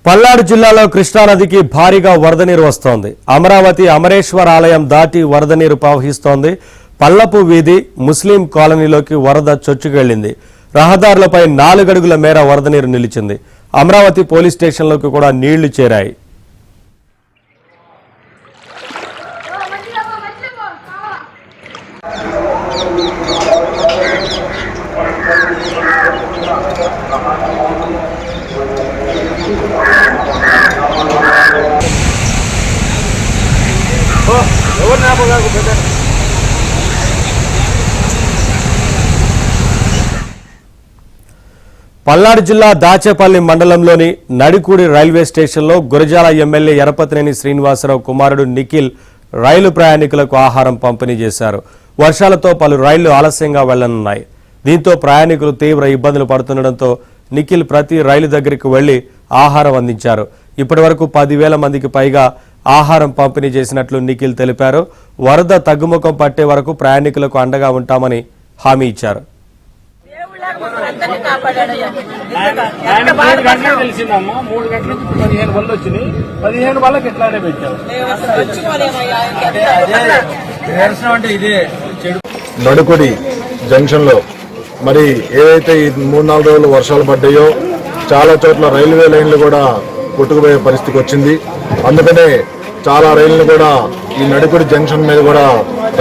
పల్నాడు జిల్లాలో కృష్ణానదికి భారీగా వరద నీరు వస్తోంది. అమరావతి అమరేశ్వర ఆలయం దాటి వరద నీరు ప్రవహిస్తోంది. పల్లపు వీధి ముస్లిం కాలనీలోకి వరద చొచ్చుకెళ్లింది. రహదారులపై 4 అడుగుల మేర వరద నీరు నిలిచింది. అమరావతి పోలీస్ స్టేషన్లోకి కూడా నీళ్లు చేరాయి. పల్నాడు జిల్లా దాచేపల్లి మండలంలోని నడికూడి రైల్వే స్టేషన్లో గురజాల ఎమ్మెల్యే ఎరపతినేని శ్రీనివాసరావు కుమారుడు నిఖిల్ రైలు ప్రయాణికులకు ఆహారం పంపిణీ చేశారు. వర్షాలతో పలు రైళ్లు ఆలస్యంగా వెళ్లనున్నాయి. దీంతో ప్రయాణికులు తీవ్ర ఇబ్బందులు పడుతుండటంతో నిఖిల్ ప్రతి రైలు దగ్గరికి వెళ్లి ఆహారం అందించారు. ఇప్పటి వరకు 10,000 మందికి పైగా ఆహారం పంపిణీ చేసినట్లు నిఖిల్ తెలిపారు. వరద తగ్గుముఖం పట్టే వరకు ప్రయాణికులకు అండగా ఉంటామని హామీ ఇచ్చారు. నడుకుడి జంక్షన్ లో మరి ఏదైతే ఈ 3-4 రోజులు వర్షాలు పడ్డాయో చాలా చోట్ల రైల్వే లైన్లు కూడా కొట్టుకుపోయే పరిస్థితికి వచ్చింది. అందుకనే చాలా రైళ్లను కూడా ఈ నడుకుడి జంక్షన్ మీద కూడా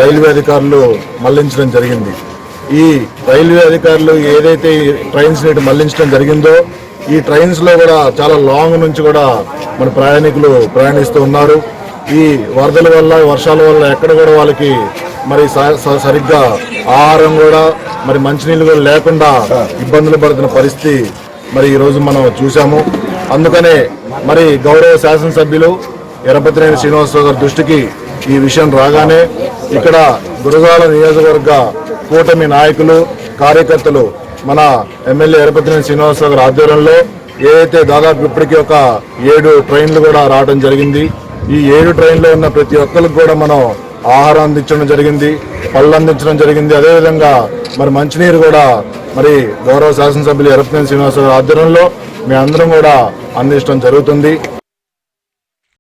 రైల్వే అధికారులు మళ్లించడం జరిగింది. ఈ రైల్వే అధికారులు ఏదైతే ట్రైన్స్ ని మళ్లించడం జరిగిందో ఈ ట్రైన్స్ లో కూడా చాలా లాంగ్ నుంచి కూడా మన ప్రయాణికులు ప్రయాణిస్తూ ఉన్నారు. ఈ వరదల వల్ల వర్షాల వల్ల ఎక్కడ కూడా వాళ్ళకి మరి సరిగ్గా ఆహారం కూడా మరి మంచినీళ్ళు కూడా లేకుండా ఇబ్బందులు పడుతున్న పరిస్థితి మరి ఈ రోజు మనం చూసాము. అందుకనే మరి గౌరవ శాసనసభ్యులు ఎరపతినేని శ్రీనివాసరావు గారి దృష్టికి ఈ విషయం రాగానే ఇక్కడ గురజాల నియోజకవర్గ కూటమి నాయకులు కార్యకర్తలు మన ఎమ్మెల్యే ఎరపతినేని శ్రీనివాసరావు గారి ఆధ్వర్యంలో ఏదైతే దాదాపు ఇప్పటికీ ఒక 7 ట్రైన్లు కూడా రావడం జరిగింది. ఈ 7 ట్రైన్లో ఉన్న ప్రతి ఒక్కరికి కూడా మనం ఆహారం అందించడం జరిగింది, పళ్ళు అందించడం జరిగింది. అదేవిధంగా మరి మంచినీరు కూడా మరి గౌరవ శాసనసభ్యులు ఎరపతినేని శ్రీనివాసరావు గారి ఆధ్వర్యంలో మీ అందరం కూడా అందించడం జరుగుతుంది.